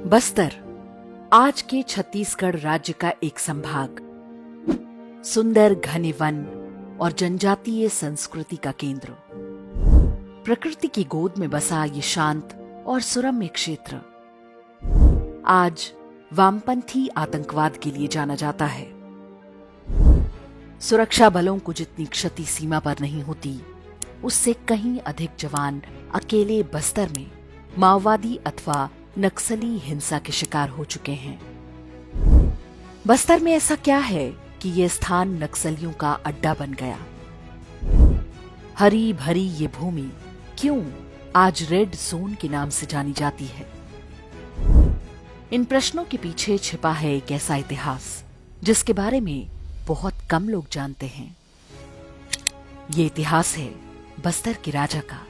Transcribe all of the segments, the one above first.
बस्तर आज के छत्तीसगढ़ राज्य का एक संभाग, सुंदर घने वन और जनजातीय संस्कृति का केंद्र। प्रकृति की गोद में बसा ये शांत और सुरम्य क्षेत्र आज वामपंथी आतंकवाद के लिए जाना जाता है। सुरक्षा बलों को जितनी क्षति सीमा पर नहीं होती, उससे कहीं अधिक जवान अकेले बस्तर में माओवादी अथवा नक्सली हिंसा के शिकार हो चुके हैं। बस्तर में ऐसा क्या है कि ये स्थान नक्सलियों का अड्डा बन गया? हरी भरी ये भूमि क्यों आज रेड जोन के नाम से जानी जाती है? इन प्रश्नों के पीछे छिपा है एक ऐसा इतिहास जिसके बारे में बहुत कम लोग जानते हैं। ये इतिहास है बस्तर के राजा का,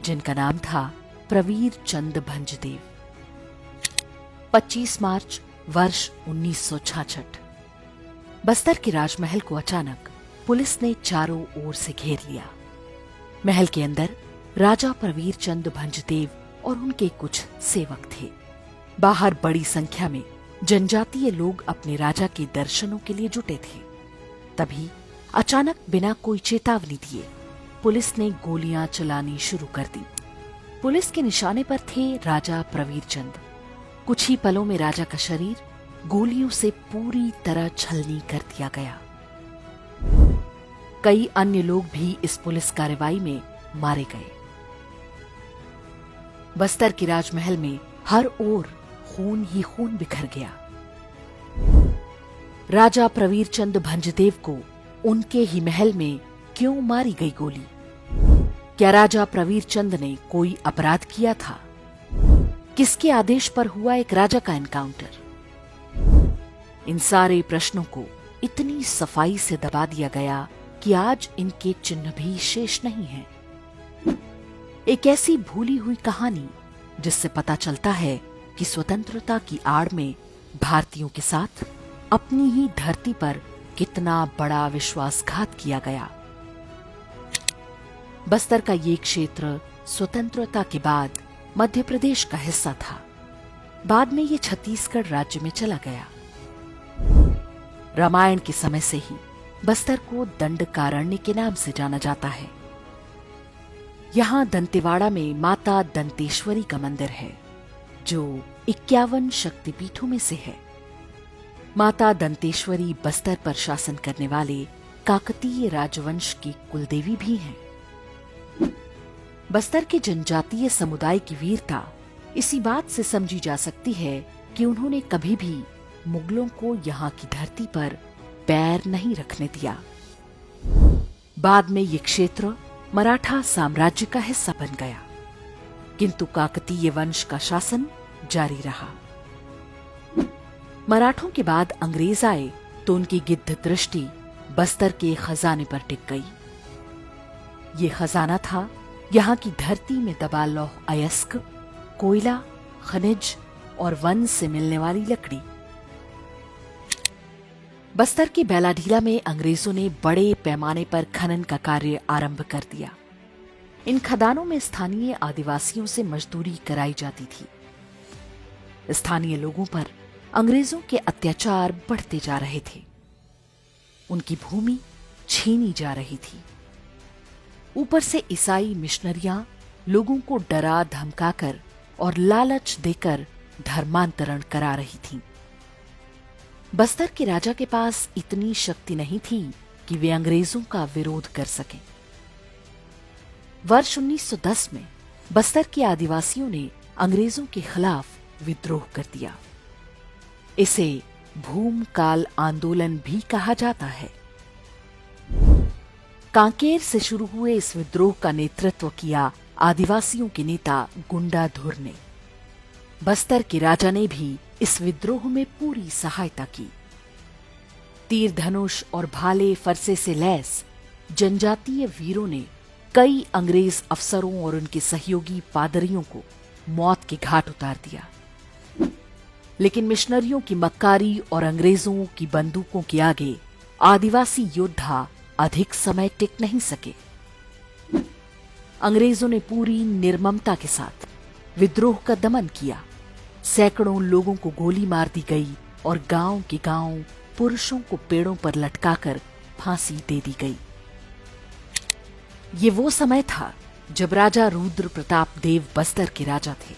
जिनका नाम था प्रवीर चंद भंजदेव। 25 मार्च वर्ष 1966 बस्तर के राजमहल को अचानक पुलिस ने चारों ओर से घेर लिया। महल के अंदर राजा प्रवीर चंद भंजदेव और उनके कुछ सेवक थे। बाहर बड़ी संख्या में जनजातीय लोग अपने राजा के दर्शनों के लिए जुटे थे। तभी अचानक बिना कोई चेतावनी दिए पुलिस ने गोलियां चलानी शुरू कर दी। पुलिस के निशाने पर थे राजा प्रवीर चंद। कुछ ही पलों में राजा का शरीर गोलियों से पूरी तरह छलनी कर दिया गया। कई अन्य लोग भी इस पुलिस कार्रवाई में मारे गए। बस्तर के राजमहल में हर ओर खून ही खून बिखर गया। राजा प्रवीर चंद भंजदेव को उनके ही महल में क्यों मारी गई गोली? क्या राजा प्रवीर चंद ने कोई अपराध किया था? किसके आदेश पर हुआ एक राजा का एनकाउंटर? इन सारे प्रश्नों को इतनी सफाई से दबा दिया गया कि आज इनके चिन्ह भी शेष नहीं है। एक ऐसी भूली हुई कहानी जिससे पता चलता है कि स्वतंत्रता की आड़ में भारतीयों के साथ अपनी ही धरती पर कितना बड़ा विश्वासघात किया गया। बस्तर का ये क्षेत्र स्वतंत्रता के बाद मध्य प्रदेश का हिस्सा था। बाद में ये छत्तीसगढ़ राज्य में चला गया। रामायण के समय से ही बस्तर को दंडकारण्य के नाम से जाना जाता है। यहां दंतेवाड़ा में माता दंतेश्वरी का मंदिर है, जो 51 शक्तिपीठों में से है। माता दंतेश्वरी बस्तर पर शासन करने वाले काकतीय राजवंश की कुलदेवी भी हैं। बस्तर के जनजातीय समुदाय की वीरता इसी बात से समझी जा सकती है कि उन्होंने कभी भी मुगलों को यहाँ की धरती पर पैर नहीं रखने दिया। बाद में ये क्षेत्र मराठा साम्राज्य का हिस्सा बन गया, किंतु काकतीय वंश का शासन जारी रहा। मराठों के बाद अंग्रेज आए तो उनकी गिद्ध दृष्टि बस्तर के खजाने पर टिक गई। ये खजाना था यहाँ की धरती में दबा लौह अयस्क, कोयला, खनिज और वन से मिलने वाली लकड़ी। बस्तर के बैलाडीला में अंग्रेजों ने बड़े पैमाने पर खनन का कार्य आरंभ कर दिया। इन खदानों में स्थानीय आदिवासियों से मजदूरी कराई जाती थी। स्थानीय लोगों पर अंग्रेजों के अत्याचार बढ़ते जा रहे थे। उनकी भूमि छीनी जा रही थी। ऊपर से ईसाई मिशनरियां लोगों को डरा धमकाकर और लालच देकर धर्मांतरण करा रही थीं। बस्तर के राजा के पास इतनी शक्ति नहीं थी कि वे अंग्रेजों का विरोध कर सकें। वर्ष 1910 में बस्तर के आदिवासियों ने अंग्रेजों के खिलाफ विद्रोह कर दिया। इसे भूमकाल आंदोलन भी कहा जाता है। कांकेर से शुरू हुए इस विद्रोह का नेतृत्व किया आदिवासियों के नेता गुंडाधुर ने। बस्तर के राजा ने भी इस विद्रोह में पूरी सहायता की। तीर धनुष और भाले फरसे से लैस जनजातीय वीरों ने कई अंग्रेज अफसरों और उनके सहयोगी पादरियों को मौत के घाट उतार दिया। लेकिन मिशनरियों की मक्कारी और अंग्रेजों की बंदूकों के आगे आदिवासी योद्धा अधिक समय टिक नहीं सके। अंग्रेजों ने पूरी निर्ममता के साथ विद्रोह का दमन किया। सैकड़ों लोगों को गोली मार दी गई और गांव के गांव पुरुषों को पेड़ों पर लटकाकर फांसी दे दी गई। ये वो समय था जब राजा रुद्र प्रताप देव बस्तर के राजा थे।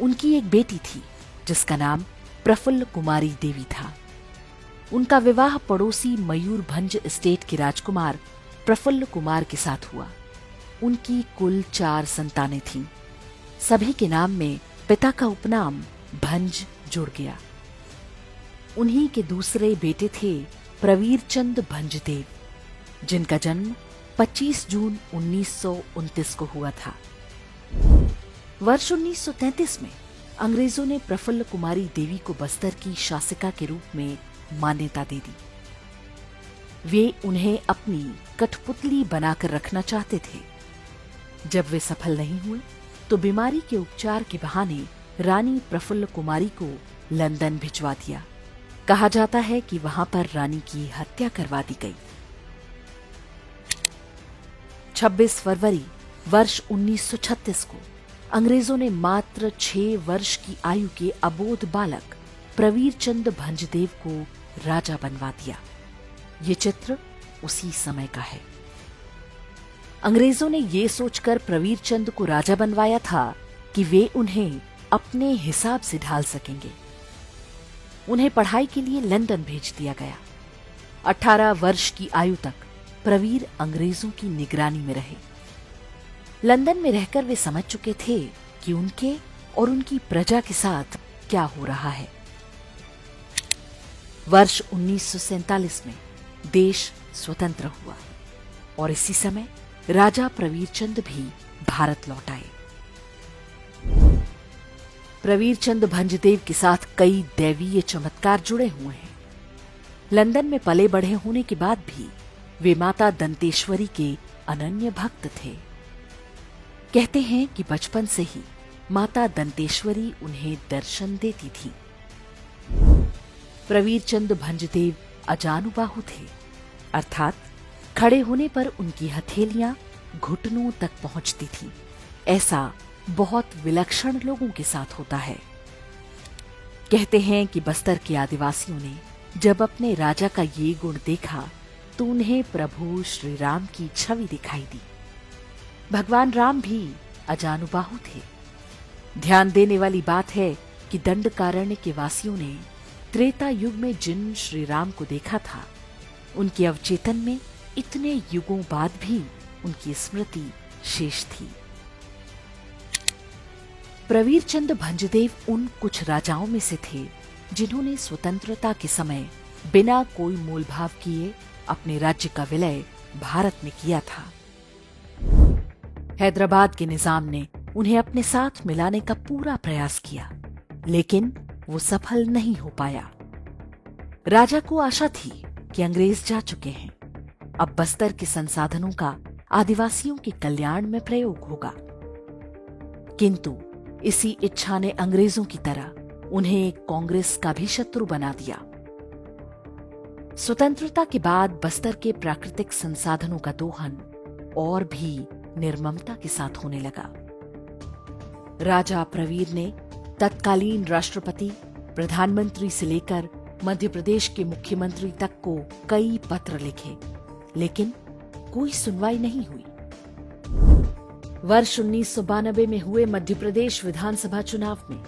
उनकी एक बेटी थी जिसका नाम प्रफुल्ल कुमारी देवी था। उनका विवाह पड़ोसी मयूरभंज एस्टेट के राजकुमार प्रफुल्ल कुमार के साथ हुआ। उनकी कुल 4 संतानें थीं। सभी के नाम में पिता का उपनाम भंज जुड़ गया। उन्हीं के दूसरे बेटे थे प्रवीरचंद भंजदेव, जिनका जन्म 25 जून 1929 को हुआ था। वर्ष 1933 में अंग्रेजों ने प्रफुल्ल कुमारी देवी को बस्तर की शासिका के रूप में मान्यता दे दी। वे उन्हें अपनी कठपुतली बनाकर रखना चाहते थे। जब वे सफल नहीं हुए तो बीमारी के उपचार के बहाने रानी प्रफुल्ल कुमारी को लंदन भिजवा दिया। कहा जाता है कि वहां पर रानी की हत्या करवा दी गई। 26 फरवरी वर्ष 1936 को अंग्रेजों ने मात्र 6 वर्ष की आयु के अबोध बालक प्रवीरचंद भंजदेव को राजा बनवा दिया। ये चित्र उसी समय का है। अंग्रेजों ने ये सोचकर प्रवीरचंद को राजा बनवाया था कि वे उन्हें अपने हिसाब से ढाल सकेंगे। उन्हें पढ़ाई के लिए लंदन भेज दिया गया। 18 वर्ष की आयु तक प्रवीर अंग्रेजों की निगरानी में रहे। लंदन में रहकर वे समझ चुके थे कि उनके और उनकी प्रजा के साथ क्या हो रहा है। वर्ष 1947 में देश स्वतंत्र हुआ और इसी समय राजा प्रवीरचंद भी भारत लौट आए। प्रवीरचंद भंजदेव के साथ कई दैवीय चमत्कार जुड़े हुए हैं। लंदन में पले बढ़े होने के बाद भी वे माता दंतेश्वरी के अनन्य भक्त थे। कहते हैं कि बचपन से ही माता दंतेश्वरी उन्हें दर्शन देती थी। प्रवीरचंद भंजदेव अजानुबाहु थे, अर्थात खड़े होने पर उनकी हथेलियां घुटनों तक पहुंचती थी। ऐसा बहुत विलक्षण लोगों के साथ होता है। कहते हैं कि बस्तर के आदिवासियों ने जब अपने राजा का ये गुण देखा तो उन्हें प्रभु श्री राम की छवि दिखाई दी। भगवान राम भी अजानुबाहु थे। ध्यान देने वाली बात है कि दंडकारण्य के वासियों ने त्रेता युग में जिन श्री राम को देखा था, उनके अवचेतन में इतने युगों बाद भी उनकी स्मृति शेष थी। प्रवीरचंद भंजदेव उन कुछ राजाओं में से थे जिन्होंने स्वतंत्रता के समय बिना कोई मोलभाव किए अपने राज्य का विलय भारत में किया था। हैदराबाद के निजाम ने उन्हें अपने साथ मिलाने का पूरा प्रयास किया, लेकिन वो सफल नहीं हो पाया। राजा को आशा थी कि अंग्रेज जा चुके हैं, अब बस्तर के संसाधनों का आदिवासियों के कल्याण में प्रयोग होगा। किंतु इसी इच्छा ने अंग्रेजों की तरह उन्हें कांग्रेस का भी शत्रु बना दिया। स्वतंत्रता के बाद बस्तर के प्राकृतिक संसाधनों का दोहन और भी निर्ममता के साथ होने लगा। राजा प्रवीर ने तत्कालीन राष्ट्रपति, प्रधानमंत्री से लेकर मध्य प्रदेश के मुख्यमंत्री तक को कई पत्र लिखे, लेकिन कोई सुनवाई नहीं हुई। वर्ष 1992 में हुए मध्य प्रदेश विधानसभा चुनाव में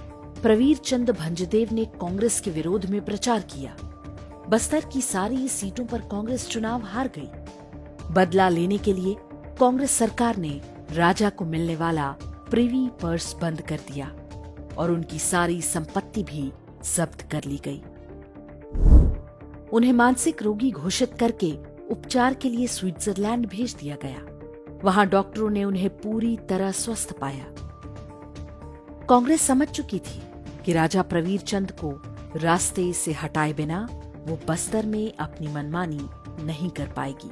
प्रवीरचंद भंजदेव ने कांग्रेस के विरोध में प्रचार किया। बस्तर की सारी सीटों पर कांग्रेस चुनाव हार गई। बदला लेने के लिए कांग्रेस सरकार ने राजा को मिलने वाला प्रिवी पर्स बंद कर दिया और उनकी सारी संपत्ति भी जब्त कर ली गई। उन्हें मानसिक रोगी घोषित करके उपचार के लिए स्विट्जरलैंड भेज दिया गया। वहां डॉक्टरों ने उन्हें पूरी तरह स्वस्थ पाया। कांग्रेस समझ चुकी थी कि राजा प्रवीरचंद को रास्ते से हटाए बिना वो बस्तर में अपनी मनमानी नहीं कर पाएगी।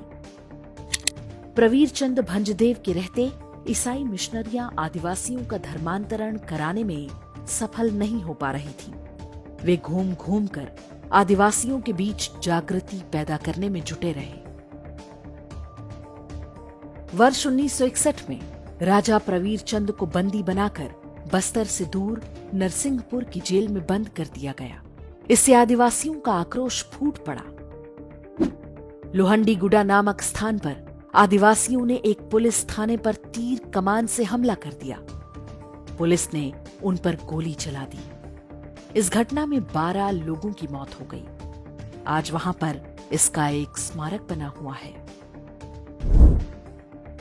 प्रवीरचंद भंजदेव के रहते ईसाई मिशनरियां आदिवासियों का धर्मांतरण कराने में सफल नहीं हो पा रही थी। वे घूम घूम कर आदिवासियों के बीच जागृति पैदा करने में जुटे रहे। वर्ष 1961 में राजा प्रवीरचंद को बंदी बनाकर बस्तर से दूर नरसिंहपुर की जेल में बंद कर दिया गया। इससे आदिवासियों का आक्रोश फूट पड़ा। लोहंडीगुडा नामक स्थान पर आदिवासियों ने एक पुलिस थाने पर तीर कमान से हमला कर दिया। पुलिस ने उन पर गोली चला दी। इस घटना में 12 लोगों की मौत हो गई। आज वहां पर इसका एक स्मारक बना हुआ है।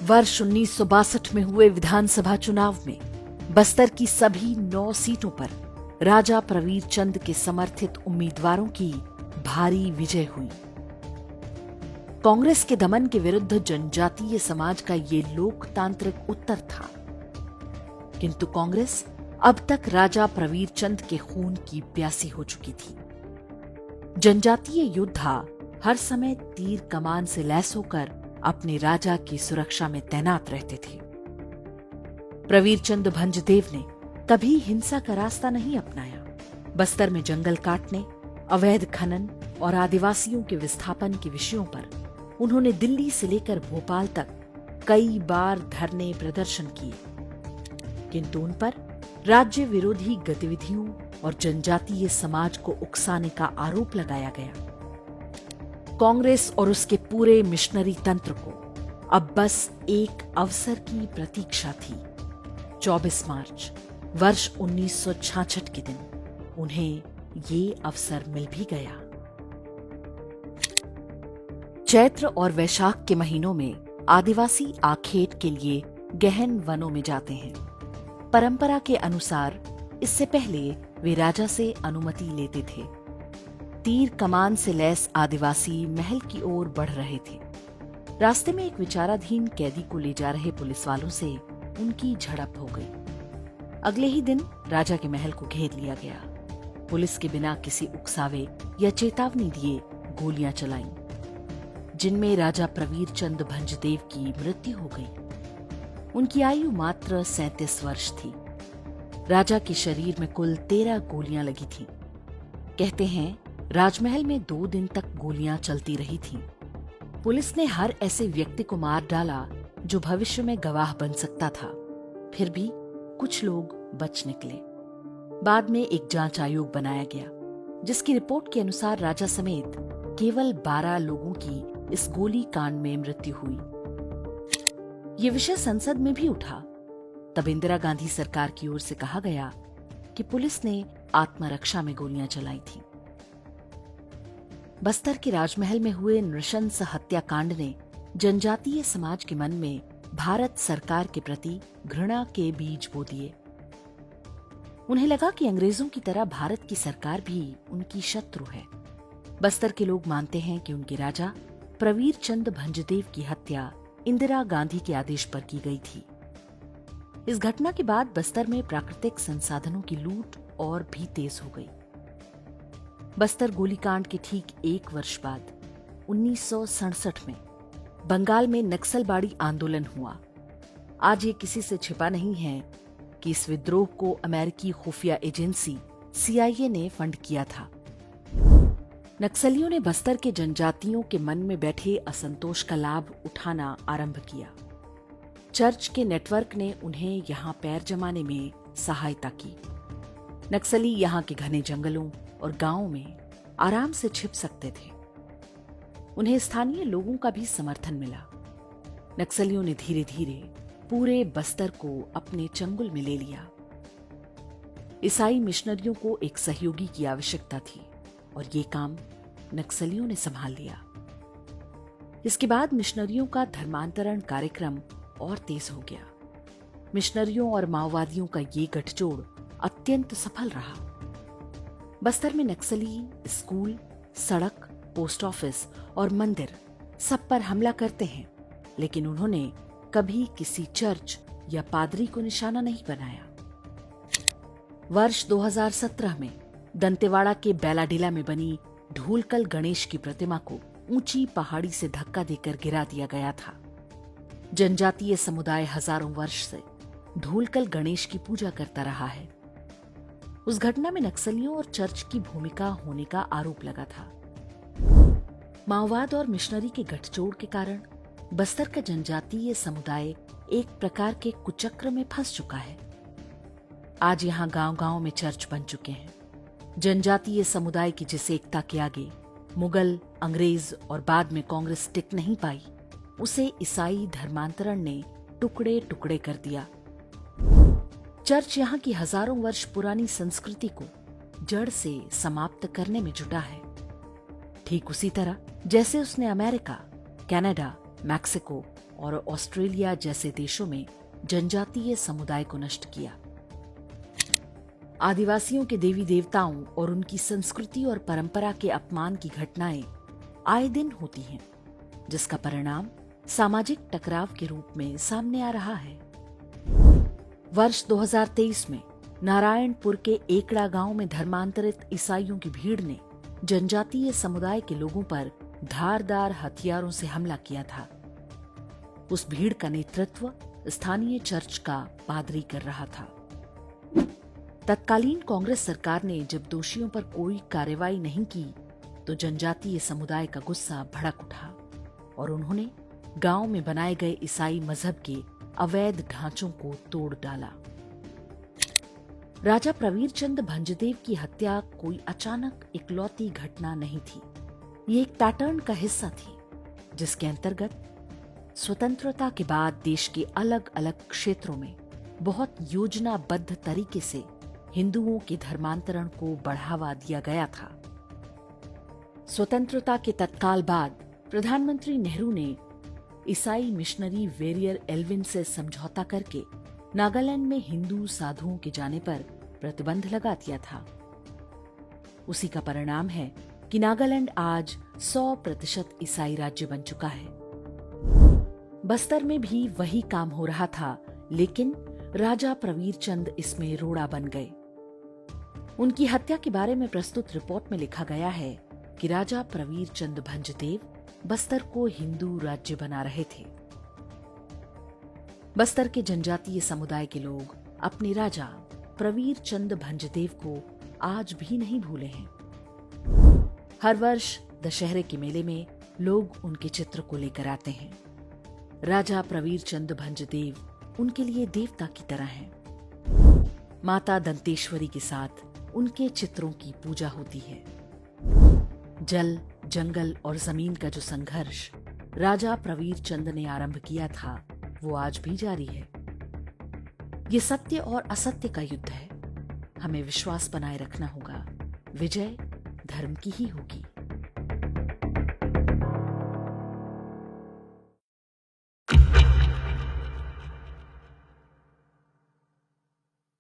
वर्ष 1962 में हुए विधानसभा चुनाव में बस्तर की सभी 9 सीटों पर राजा प्रवीर चंद के समर्थित उम्मीदवारों की भारी विजय हुई। कांग्रेस के दमन के विरुद्ध जनजातीय समाज का ये लोकतांत्रिक उत्तर था। किंतु कांग्रेस अब तक राजा प्रवीर चंद के खून की प्यासी हो चुकी थी। जनजातीय योद्धा हर समय तीर कमान से लैस होकर अपने राजा की सुरक्षा में तैनात रहते थे। प्रवीर चंद भंजदेव ने कभी हिंसा का रास्ता नहीं अपनाया। बस्तर में जंगल काटने, अवैध खनन और आदिवासियों के विस्थापन के विषयों पर उन्होंने दिल्ली से लेकर भोपाल तक कई बार धरने प्रदर्शन किए, किंतु उन पर राज्य विरोधी गतिविधियों और जनजातीय समाज को उकसाने का आरोप लगाया गया। कांग्रेस और उसके पूरे मिशनरी तंत्र को अब बस एक अवसर की प्रतीक्षा थी। 24 मार्च वर्ष 1966 के दिन उन्हें ये अवसर मिल भी गया। चैत्र और वैशाख के महीनों में आदिवासी आखेट के लिए गहन वनों में जाते हैं। परंपरा के अनुसार इससे पहले वे राजा से अनुमति लेते थे। तीर कमान से लैस आदिवासी महल की ओर बढ़ रहे थे। रास्ते में एक विचाराधीन कैदी को ले जा रहे पुलिस वालों से उनकी झड़प हो गई। अगले ही दिन राजा के महल को घेर लिया गया। पुलिस के बिना किसी उकसावे या चेतावनी दिए गोलियां चलाईं, जिनमें राजा प्रवीर चंद भंजदेव की मृत्यु हो गई। उनकी आयु मात्र 37 वर्ष थी। राजा के शरीर में कुल 13 गोलियां लगी थीं। कहते हैं राजमहल में 2 दिन तक गोलियां चलती रही थीं। पुलिस ने हर ऐसे व्यक्ति को मार डाला जो भविष्य में गवाह बन सकता था। फिर भी कुछ लोग बच निकले। बाद में एक जांच आयोग बनाया गया, जिसकी रिपोर्ट के अनुसार राजा समेत केवल 12 लोगों की इस गोली कांड में मृत्यु हुई। ये विषय संसद में भी उठा। तब इंदिरा गांधी सरकार की ओर से कहा गया कि पुलिस ने आत्मरक्षा में गोलियां चलाई थीं। बस्तर के राजमहल में हुए नृशंस हत्याकांड ने जनजातीय समाज के मन में भारत सरकार के प्रति घृणा के बीज बो दिए। उन्हें लगा कि अंग्रेजों की तरह भारत की सरकार भी उनकी शत्रु है। बस्तर के लोग मानते हैं कि उनके राजा प्रवीर चंद भंजदेव की हत्या इंदिरा गांधी के आदेश पर की गई थी। इस घटना के बाद बस्तर में प्राकृतिक संसाधनों की लूट और भी तेज हो गई। बस्तर गोलीकांड के ठीक 1 वर्ष बाद 1967 में बंगाल में नक्सलबाड़ी आंदोलन हुआ। आज ये किसी से छिपा नहीं है कि इस विद्रोह को अमेरिकी खुफिया एजेंसी CIA ने फंड किया था। नक्सलियों ने बस्तर के जनजातियों के मन में बैठे असंतोष का लाभ उठाना आरंभ किया। चर्च के नेटवर्क ने उन्हें यहां पैर जमाने में सहायता की। नक्सली यहां के घने जंगलों और गांवों में आराम से छिप सकते थे। उन्हें स्थानीय लोगों का भी समर्थन मिला। नक्सलियों ने धीरे धीरे पूरे बस्तर को अपने चंगुल में ले लिया। ईसाई मिशनरियों को एक सहयोगी की आवश्यकता थी और ये काम नक्सलियों ने संभाल लिया। इसके बाद मिशनरियों का धर्मांतरण कार्यक्रम और तेज हो गया। मिशनरियों और माओवादियों का ये गठजोड़ अत्यंत सफल रहा। बस्तर में नक्सली स्कूल, सड़क, पोस्ट ऑफिस और मंदिर सब पर हमला करते हैं, लेकिन उन्होंने कभी किसी चर्च या पादरी को निशाना नहीं बनाया। वर्ष 2017 में दंतेवाड़ा के बैलाडीला में बनी ढोलकल गणेश की प्रतिमा को ऊंची पहाड़ी से धक्का देकर गिरा दिया गया था। जनजातीय समुदाय हजारों वर्ष से ढोलकल गणेश की पूजा करता रहा है। उस घटना में नक्सलियों और चर्च की भूमिका होने का आरोप लगा था। माओवाद और मिशनरी के गठजोड़ के कारण बस्तर का जनजातीय समुदाय एक प्रकार के कुचक्र में फंस चुका है। आज यहाँ गांव-गांव में चर्च बन चुके हैं। जनजातीय समुदाय की जिस एकता के आगे मुगल, अंग्रेज और बाद में कांग्रेस टिक नहीं पाई, उसे ईसाई धर्मांतरण ने टुकड़े टुकड़े कर दिया। चर्च यहाँ की हजारों वर्ष पुरानी संस्कृति को जड़ से समाप्त करने में जुटा है, ठीक उसी तरह जैसे उसने अमेरिका, कनाडा, मैक्सिको और ऑस्ट्रेलिया जैसे देशों में जनजातीय समुदाय को नष्ट किया। आदिवासियों के देवी देवताओं और उनकी संस्कृति और परंपरा के अपमान की घटनाएं आए दिन होती हैं, जिसका परिणाम सामाजिक टकराव के रूप में सामने आ रहा है। वर्ष 2023 में नारायणपुर के एकड़ा गांव में धर्मांतरित ईसाइयों की भीड़ ने जनजातीय समुदाय के लोगों पर धारदार हथियारों से हमला किया था। उस भीड़ का नेतृत्व स्थानीय चर्च का पादरी कर रहा था। तत्कालीन कांग्रेस सरकार ने जब दोषियों पर कोई कार्रवाई नहीं की तो जनजातीय समुदाय का गुस्सा भड़क उठा और उन्होंने गांव में बनाए गए ईसाई मजहब के अवैध ढांचों को तोड़ डाला। राजा प्रवीर चंद भंजदेव की हत्या कोई अचानक इकलौती घटना नहीं थी। ये एक पैटर्न का हिस्सा थी, जिसके अंतर्गत स्वतंत्रता के बाद देश के अलग अलग क्षेत्रों में बहुत योजनाबद्ध तरीके से हिंदुओं के धर्मांतरण को बढ़ावा दिया गया था। स्वतंत्रता के तत्काल बाद प्रधानमंत्री नेहरू ने ईसाई मिशनरी वेरियर एल्विन से समझौता करके नागालैंड में हिंदू साधुओं के जाने पर प्रतिबंध लगा दिया था। उसी का परिणाम है कि नागालैंड आज 100% ईसाई राज्य बन चुका है। बस्तर में भी वही काम हो रहा था, लेकिन राजा प्रवीर चंद इसमें रोड़ा बन गए। उनकी हत्या के बारे में प्रस्तुत रिपोर्ट में लिखा गया है कि राजा प्रवीर चंद भंजदेव बस्तर को हिंदू राज्य बना रहे थे। बस्तर के जनजातीय समुदाय के लोग अपने राजा प्रवीर चंद भंजदेव को आज भी नहीं भूले हैं। हर वर्ष दशहरे के मेले में लोग उनके चित्र को लेकर आते हैं। राजा प्रवीर चंद भंजदेव उनके लिए देवता की तरह हैं। माता दंतेश्वरी के साथ उनके चित्रों की पूजा होती है। जल, जंगल और जमीन का जो संघर्ष राजा प्रवीर चंद ने आरंभ किया था, वो आज भी जारी है। ये सत्य और असत्य का युद्ध है। हमें विश्वास बनाए रखना होगा। विजय धर्म की ही होगी।